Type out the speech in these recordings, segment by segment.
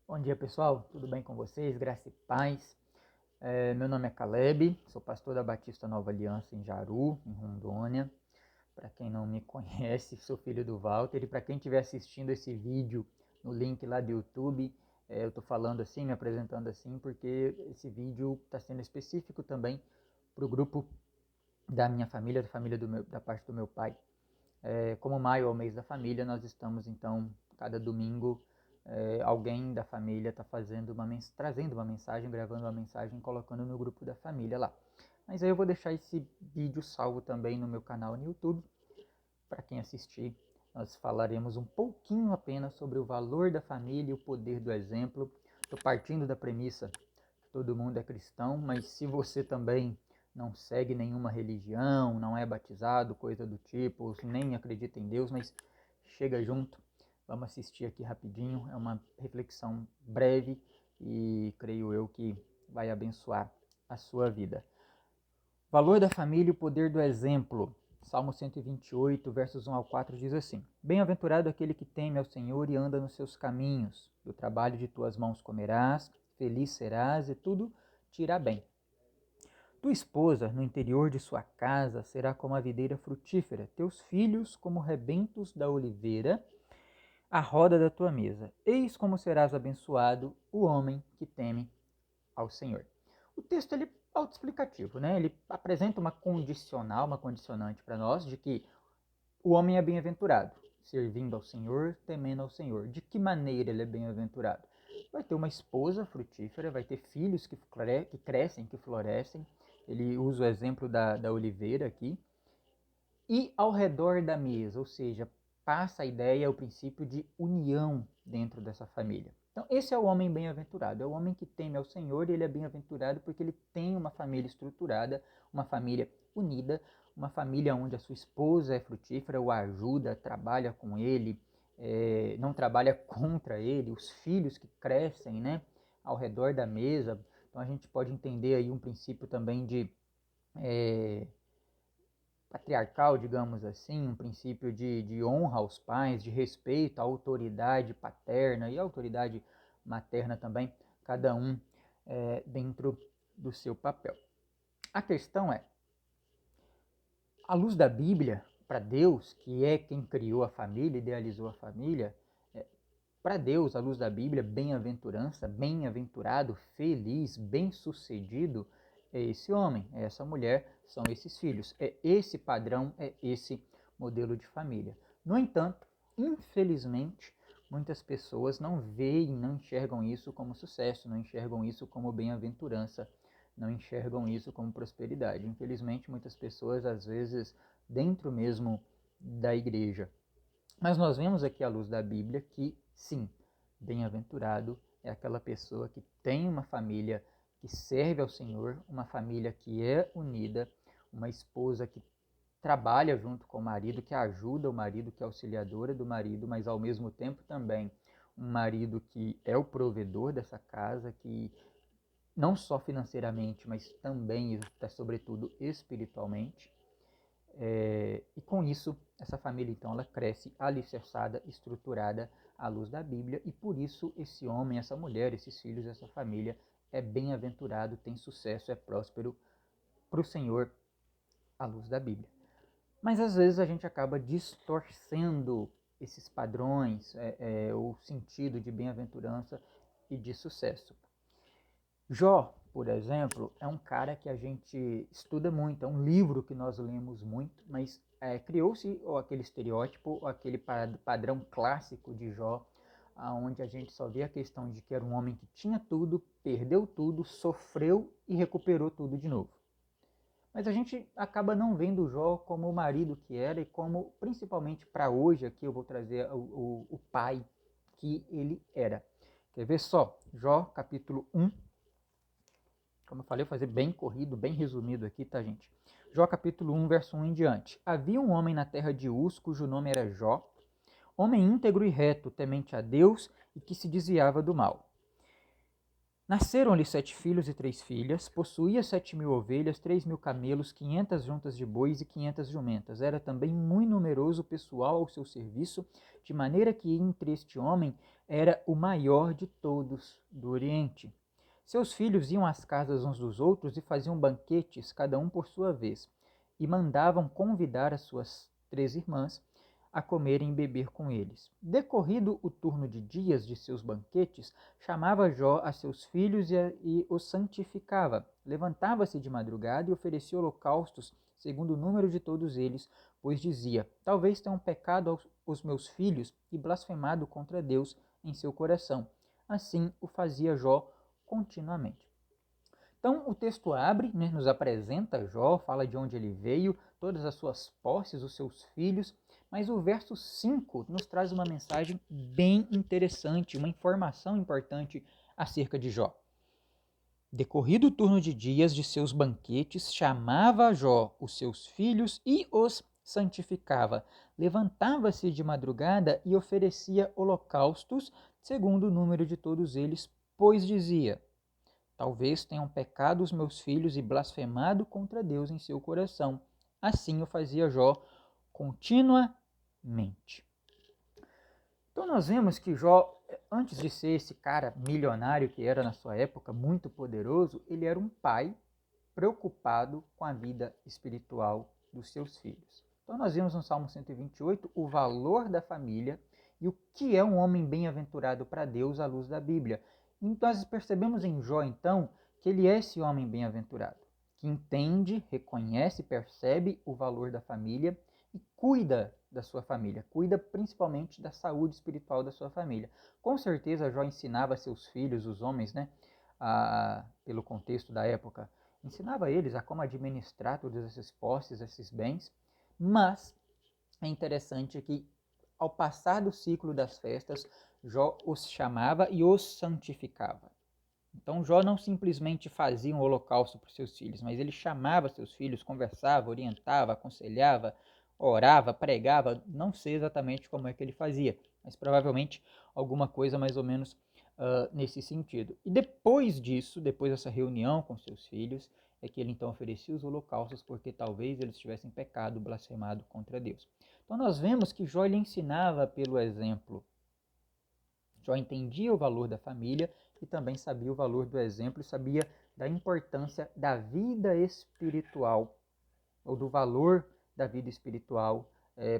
Bom dia, pessoal, tudo bem com vocês? Graça e paz. Meu nome é Caleb, sou pastor da Batista Nova Aliança em Jaru, em Rondônia. Para quem não me conhece, sou filho do Walter, e para quem estiver assistindo esse vídeo no link lá do YouTube, eu estou falando assim, me apresentando assim, porque esse vídeo está sendo específico também para o grupo da minha família, da parte do meu pai. Como maio é o mês da família, nós estamos então, cada domingo, alguém da família está trazendo uma mensagem, gravando uma mensagem, colocando no grupo da família lá. Mas aí eu vou deixar esse vídeo salvo também no meu canal no YouTube. Para quem assistir, nós falaremos um pouquinho apenas sobre o valor da família e o poder do exemplo. Estou partindo da premissa que todo mundo é cristão, mas se você também não segue nenhuma religião, não é batizado, coisa do tipo, nem acredita em Deus, mas chega junto, vamos assistir aqui rapidinho. É uma reflexão breve e creio eu que vai abençoar a sua vida. Valor da família e o poder do exemplo. Salmo 128, versos 1 ao 4 diz assim: Bem-aventurado aquele que teme ao Senhor e anda nos seus caminhos. Do trabalho de tuas mãos comerás, feliz serás e tudo te irá bem. Tua esposa, no interior de sua casa, será como a videira frutífera, teus filhos como rebentos da oliveira, à roda da tua mesa. Eis como serás abençoado o homem que teme ao Senhor. O texto ele é autoexplicativo, né? Ele apresenta uma condicional, uma condicionante para nós de que o homem é bem-aventurado, servindo ao Senhor, temendo ao Senhor. De que maneira ele é bem-aventurado? Vai ter uma esposa frutífera, vai ter filhos que crescem, que florescem. Ele usa o exemplo da oliveira aqui. E ao redor da mesa, ou seja, passa a ideia, o princípio de união dentro dessa família. Então, esse é o homem bem-aventurado, é o homem que teme ao Senhor, e ele é bem-aventurado porque ele tem uma família estruturada, uma família unida, uma família onde a sua esposa é frutífera, o ajuda, trabalha com ele, não trabalha contra ele, os filhos que crescem, né, ao redor da mesa. Então, a gente pode entender aí um princípio também de patriarcal, digamos assim, um princípio de honra aos pais, de respeito à autoridade paterna e à autoridade materna também, cada um dentro do seu papel. A questão é, à luz da Bíblia, para Deus, que é quem criou a família, idealizou a família, para Deus, à luz da Bíblia, bem-aventurança, bem-aventurado, feliz, bem-sucedido é esse homem, é essa mulher, são esses filhos. É esse padrão, é esse modelo de família. No entanto, infelizmente, muitas pessoas não veem, não enxergam isso como sucesso, não enxergam isso como bem-aventurança, não enxergam isso como prosperidade. Infelizmente, muitas pessoas, às vezes, dentro mesmo da igreja. Mas nós vemos aqui à luz da Bíblia que, sim, bem-aventurado é aquela pessoa que tem uma família que serve ao Senhor, uma família que é unida, uma esposa que trabalha junto com o marido, que ajuda o marido, que é auxiliadora do marido, mas ao mesmo tempo também um marido que é o provedor dessa casa, que não só financeiramente, mas também, sobretudo, espiritualmente. E com isso, essa família então ela cresce alicerçada, estruturada à luz da Bíblia, e por isso esse homem, essa mulher, esses filhos, essa família é bem-aventurado, tem sucesso, é próspero para o Senhor à luz da Bíblia. Mas às vezes a gente acaba distorcendo esses padrões, o sentido de bem-aventurança e de sucesso. Jó, por exemplo, é um cara que a gente estuda muito, é um livro que nós lemos muito, mas criou-se aquele estereótipo, aquele padrão clássico de Jó, onde a gente só vê a questão de que era um homem que tinha tudo, perdeu tudo, sofreu e recuperou tudo de novo. Mas a gente acaba não vendo Jó como o marido que era, e como, principalmente para hoje, aqui eu vou trazer o pai que ele era. Quer ver só? Jó, capítulo 1, como eu falei, eu vou fazer bem corrido, bem resumido aqui, tá, gente? Jó capítulo 1, verso 1 em diante. Havia um homem na terra de Uz, cujo nome era Jó, homem íntegro e reto, temente a Deus e que se desviava do mal. Nasceram-lhe 7 filhos e 3 filhas, possuía 7.000 ovelhas, 3.000 camelos, 500 juntas de bois e 500 jumentas. Era também muito numeroso o pessoal ao seu serviço, de maneira que entre este homem era o maior de todos do Oriente. Seus filhos iam às casas uns dos outros e faziam banquetes, cada um por sua vez, e mandavam convidar as suas 3 irmãs a comerem e beber com eles. Decorrido o turno de dias de seus banquetes, chamava Jó a seus filhos e os santificava. Levantava-se de madrugada e oferecia holocaustos, segundo o número de todos eles, pois dizia: talvez tenham pecado os meus filhos e blasfemado contra Deus em seu coração. Assim o fazia Jó continuamente. Então o texto abre, né, nos apresenta Jó, fala de onde ele veio, todas as suas posses, os seus filhos, mas o verso 5 nos traz uma mensagem bem interessante, uma informação importante acerca de Jó. Decorrido o turno de dias de seus banquetes, chamava Jó os seus filhos e os santificava. Levantava-se de madrugada e oferecia holocaustos, segundo o número de todos eles, pois dizia: talvez tenham pecado os meus filhos e blasfemado contra Deus em seu coração. Assim o fazia Jó continuamente. Então nós vemos que Jó, antes de ser esse cara milionário que era na sua época, muito poderoso, ele era um pai preocupado com a vida espiritual dos seus filhos. Então nós vemos no Salmo 128 o valor da família e o que é um homem bem-aventurado para Deus à luz da Bíblia. Então nós percebemos em Jó, então, que ele é esse homem bem-aventurado, que entende, reconhece, percebe o valor da família e cuida da sua família, cuida principalmente da saúde espiritual da sua família. Com certeza Jó ensinava seus filhos, os homens, né, pelo contexto da época, ensinava eles a como administrar todos esses posses, esses bens, mas é interessante que ao passar do ciclo das festas, Jó os chamava e os santificava. Então Jó não simplesmente fazia um holocausto para os seus filhos, mas ele chamava seus filhos, conversava, orientava, aconselhava, orava, pregava, não sei exatamente como é que ele fazia, mas provavelmente alguma coisa mais ou menos nesse sentido. E depois disso, depois dessa reunião com seus filhos, é que ele então oferecia os holocaustos, porque talvez eles tivessem pecado, blasfemado contra Deus. Então nós vemos que Jó lhe ensinava pelo exemplo. Jó entendia o valor da família e também sabia o valor do exemplo e sabia da importância da vida espiritual, ou do valor da vida espiritual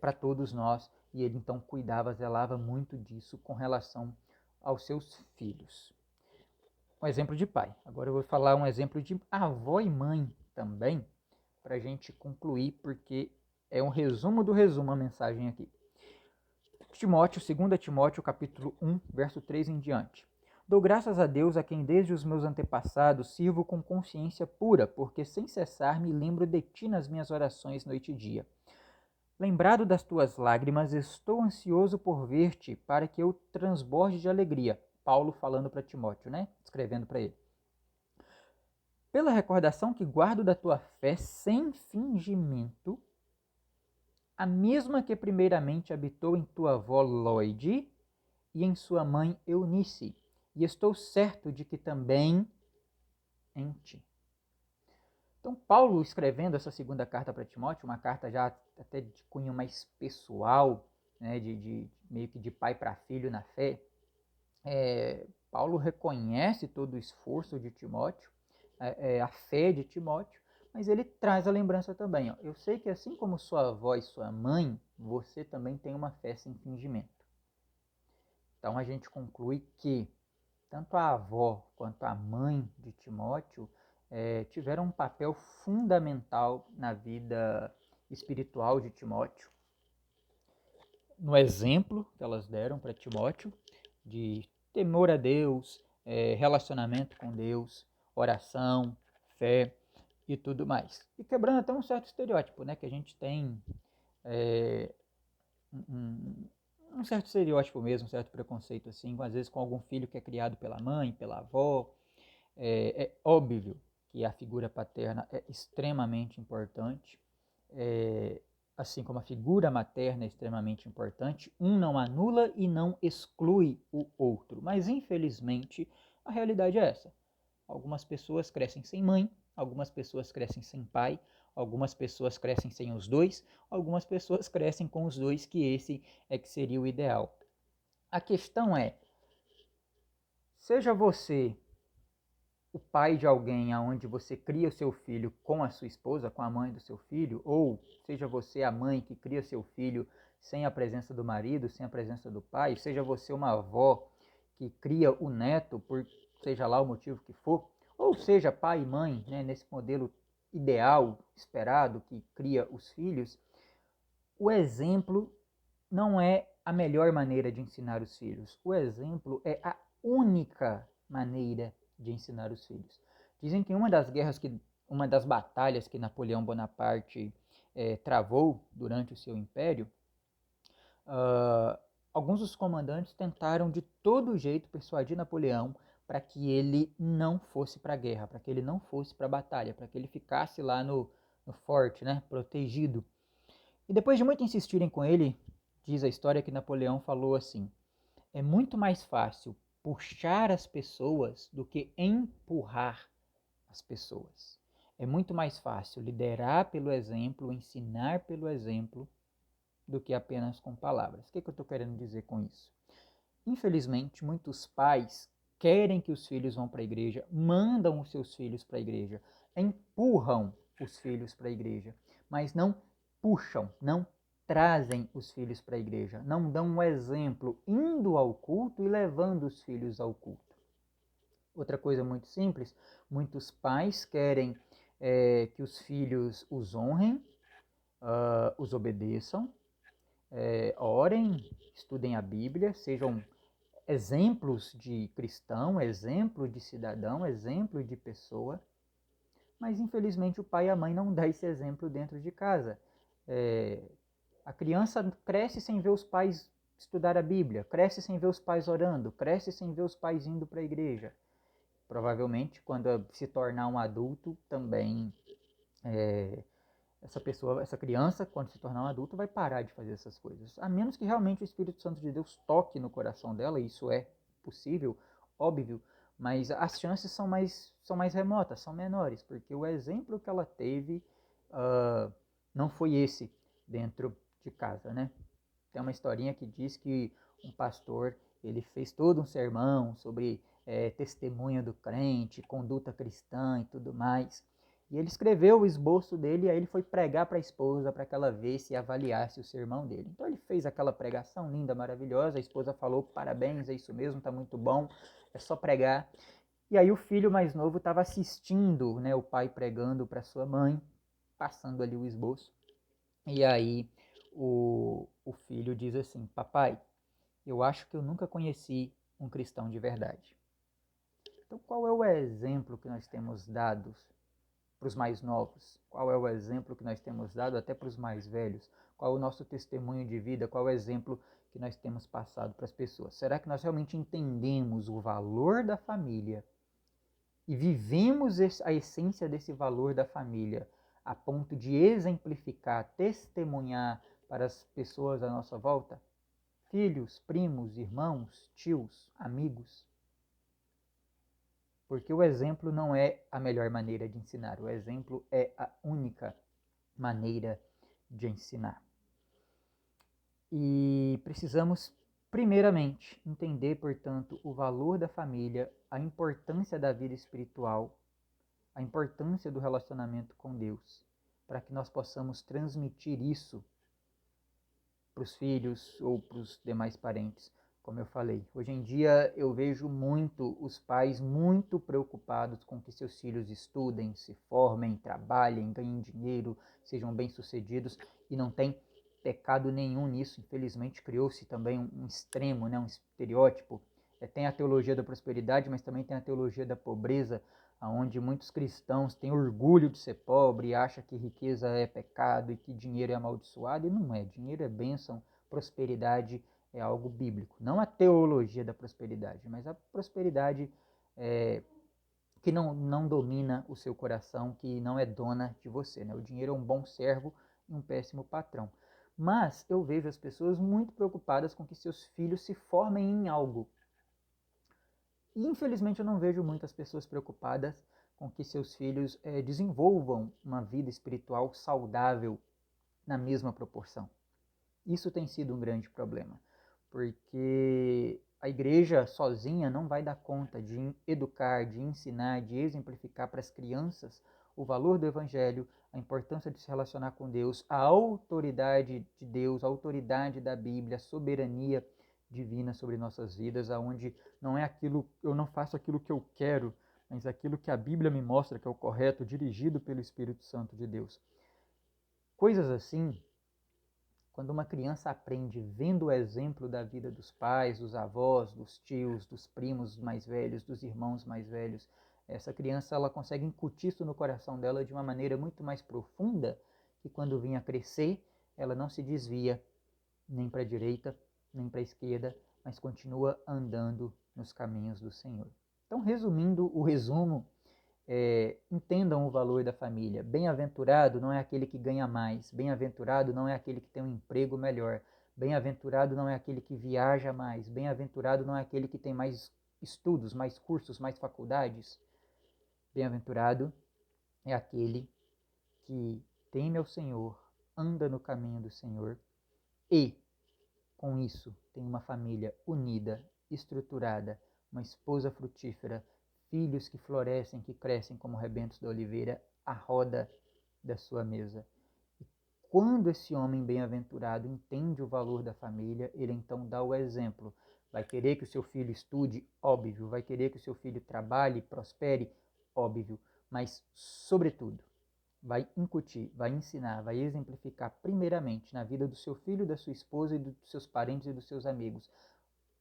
para todos nós. E ele então cuidava, zelava muito disso com relação aos seus filhos. Um exemplo de pai. Agora eu vou falar um exemplo de avó e mãe também, para a gente concluir, porque é um resumo do resumo a mensagem aqui. Timóteo, 2 Timóteo, capítulo 1, verso 3 em diante. Dou graças a Deus, a quem desde os meus antepassados sirvo com consciência pura, porque sem cessar me lembro de ti nas minhas orações noite e dia. Lembrado das tuas lágrimas, estou ansioso por ver-te, para que eu transborde de alegria. Paulo falando para Timóteo, né? Escrevendo para ele. Pela recordação que guardo da tua fé sem fingimento, a mesma que primeiramente habitou em tua avó Lóide e em sua mãe Eunice, e estou certo de que também em ti. Então, Paulo escrevendo essa segunda carta para Timóteo, uma carta já até de cunho mais pessoal, né, de meio que de pai para filho na fé, Paulo reconhece todo o esforço de Timóteo, a fé de Timóteo, mas ele traz a lembrança também. Ó. Eu sei que assim como sua avó e sua mãe, você também tem uma fé sem fingimento. Então a gente conclui que tanto a avó quanto a mãe de Timóteo tiveram um papel fundamental na vida espiritual de Timóteo, no exemplo que elas deram para Timóteo de temor a Deus, relacionamento com Deus, oração, fé e tudo mais. E quebrando até um certo estereótipo, né, que a gente tem um certo estereótipo mesmo, um certo preconceito assim, às vezes com algum filho que é criado pela mãe, pela avó. É óbvio que a figura paterna é extremamente importante, assim como a figura materna é extremamente importante, um não anula e não exclui o outro, mas infelizmente A realidade é essa. Algumas pessoas crescem sem mãe, algumas pessoas crescem sem pai, algumas pessoas crescem sem os dois, algumas pessoas crescem com os dois, que esse é que seria o ideal. A questão é, seja você o pai de alguém aonde você cria o seu filho com a sua esposa, com a mãe do seu filho, ou seja você a mãe que cria seu filho sem a presença do marido, sem a presença do pai, seja você uma avó que cria o neto, por seja lá o motivo que for, ou seja pai e mãe, né, nesse modelo ideal, esperado, que cria os filhos, o exemplo não é a melhor maneira de ensinar os filhos. O exemplo é a única maneira de ensinar os filhos. Dizem que uma das batalhas que Napoleão Bonaparte travou durante o seu império, uh, alguns dos comandantes tentaram de todo jeito persuadir Napoleão para que ele não fosse para a guerra, para que ele não fosse para a batalha, para que ele ficasse lá no forte, né, protegido. E depois de muito insistirem com ele, diz a história que Napoleão falou assim: é muito mais fácil puxar as pessoas do que empurrar as pessoas. É muito mais fácil liderar pelo exemplo, ensinar pelo exemplo, do que apenas com palavras. O que eu estou querendo dizer com isso? Infelizmente, muitos pais querem que os filhos vão para a igreja, mandam os seus filhos para a igreja, empurram os filhos para a igreja, mas não puxam, não trazem os filhos para a igreja, não dão um exemplo indo ao culto e levando os filhos ao culto. Outra coisa muito simples, muitos pais querem que os filhos os honrem, os obedeçam, orem, estudem a Bíblia, sejam exemplos de cristão, exemplo de cidadão, exemplo de pessoa, mas infelizmente o pai e a mãe não dão esse exemplo dentro de casa. A criança cresce sem ver os pais estudar a Bíblia, cresce sem ver os pais orando, cresce sem ver os pais indo para a igreja. Provavelmente, quando se tornar um adulto, também essa criança, quando se tornar um adulto, vai parar de fazer essas coisas. A menos que realmente o Espírito Santo de Deus toque no coração dela, e isso é possível, óbvio, mas as chances são mais remotas, são menores, porque o exemplo que ela teve não foi esse dentro de casa, né? Tem uma historinha que diz que um pastor, ele fez todo um sermão sobre testemunha do crente, conduta cristã e tudo mais. E ele escreveu o esboço dele e aí ele foi pregar para a esposa para que ela visse e avaliasse o sermão dele. Então ele fez aquela pregação linda, maravilhosa, a esposa falou: parabéns, é isso mesmo, está muito bom, é só pregar. E aí o filho mais novo estava assistindo, né, o pai pregando para sua mãe, passando ali o esboço. E aí o filho diz assim: papai, eu acho que eu nunca conheci um cristão de verdade. Então qual é o exemplo que nós temos dado para os mais novos? Qual é o exemplo que nós temos dado até para os mais velhos? Qual é o nosso testemunho de vida? Qual é o exemplo que nós temos passado para as pessoas? Será que nós realmente entendemos o valor da família e vivemos a essência desse valor da família a ponto de exemplificar, testemunhar para as pessoas à nossa volta? Filhos, primos, irmãos, tios, amigos. Porque o exemplo não é a melhor maneira de ensinar, o exemplo é a única maneira de ensinar. E precisamos, primeiramente, entender, portanto, o valor da família, a importância da vida espiritual, a importância do relacionamento com Deus, para que nós possamos transmitir isso para os filhos ou para os demais parentes. Como eu falei, hoje em dia eu vejo muito os pais muito preocupados com que seus filhos estudem, se formem, trabalhem, ganhem dinheiro, sejam bem-sucedidos, e não tem pecado nenhum nisso. Infelizmente criou-se também um extremo, né, um estereótipo. Tem a teologia da prosperidade, mas também tem a teologia da pobreza, onde muitos cristãos têm orgulho de ser pobre e acham que riqueza é pecado e que dinheiro é amaldiçoado, e não é. Dinheiro é bênção, prosperidade é algo bíblico. Não a teologia da prosperidade, mas a prosperidade que não domina o seu coração, que não é dona de você, né? O dinheiro é um bom servo e um péssimo patrão. Mas eu vejo as pessoas muito preocupadas com que seus filhos se formem em algo. E infelizmente eu não vejo muitas pessoas preocupadas com que seus filhos desenvolvam uma vida espiritual saudável na mesma proporção. Isso tem sido um grande problema, porque a igreja sozinha não vai dar conta de educar, de ensinar, de exemplificar para as crianças o valor do evangelho, a importância de se relacionar com Deus, a autoridade de Deus, a autoridade da Bíblia, a soberania divina sobre nossas vidas, aonde não é aquilo, eu não faço aquilo que eu quero, mas aquilo que a Bíblia me mostra que é o correto, dirigido pelo Espírito Santo de Deus. Coisas assim, quando uma criança aprende vendo o exemplo da vida dos pais, dos avós, dos tios, dos primos mais velhos, dos irmãos mais velhos, essa criança ela consegue incutir isso no coração dela de uma maneira muito mais profunda, que quando vinha a crescer, ela não se desvia nem para a direita, nem para a esquerda, mas continua andando nos caminhos do Senhor. Então, resumindo o resumo, entendam o valor da família. Bem-aventurado não é aquele que ganha mais, bem-aventurado não é aquele que tem um emprego melhor, bem-aventurado não é aquele que viaja mais, bem-aventurado não é aquele que tem mais estudos, mais cursos, mais faculdades. Bem-aventurado é aquele que teme ao Senhor, anda no caminho do Senhor e, com isso, tem uma família unida, estruturada, uma esposa frutífera, filhos que florescem, que crescem como rebentos da oliveira à roda da sua mesa. E quando esse homem bem-aventurado entende o valor da família, ele então dá o exemplo. Vai querer que o seu filho estude? Óbvio. Vai querer que o seu filho trabalhe, prospere? Óbvio. Mas, sobretudo, vai incutir, vai ensinar, vai exemplificar primeiramente na vida do seu filho, da sua esposa e dos seus parentes e dos seus amigos.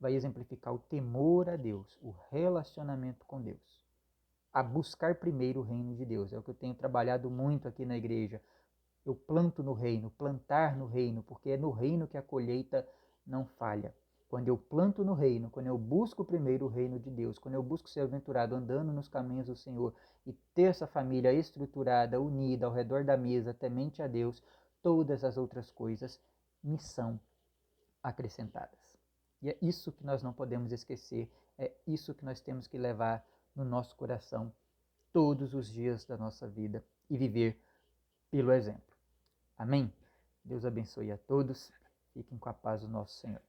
Vai exemplificar o temor a Deus, o relacionamento com Deus. A buscar primeiro o reino de Deus. É o que eu tenho trabalhado muito aqui na igreja. Eu planto no reino, plantar no reino, porque é no reino que a colheita não falha. Quando eu planto no reino, quando eu busco primeiro o reino de Deus, quando eu busco ser aventurado andando nos caminhos do Senhor e ter essa família estruturada, unida ao redor da mesa, temente a Deus, todas as outras coisas me são acrescentadas. E é isso que nós não podemos esquecer, é isso que nós temos que levar no nosso coração todos os dias da nossa vida e viver pelo exemplo. Amém? Deus abençoe a todos. Fiquem com a paz do nosso Senhor.